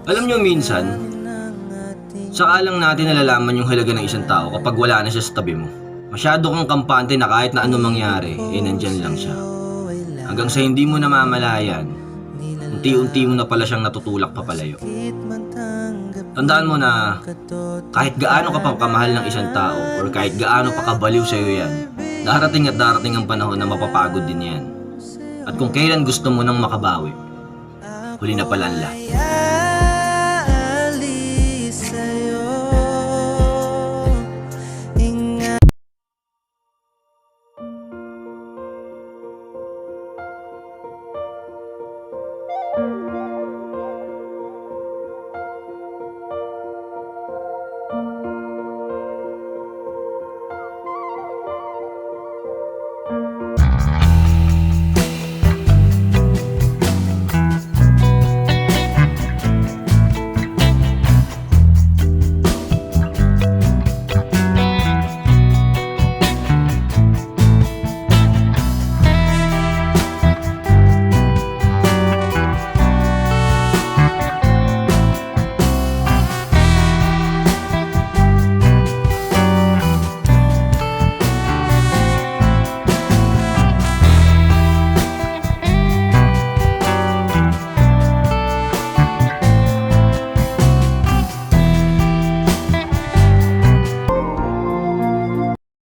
Alam nyo minsan, saka lang natin nalalaman yung halaga ng isang tao kapag wala na siya sa tabi mo. Masyado kang kampante na kahit na anong mangyari, nandyan lang siya. Hanggang sa hindi mo namamalayan, unti-unti mo na pala siyang natutulak papalayo. Tandaan mo na kahit gaano ka pang kamahal ng isang tao or kahit gaano pa kabaliw sa'yo yan, darating at darating ang panahon na mapapagod din yan. At kung kailan gusto mo nang makabawi, huli na pala ang lahat.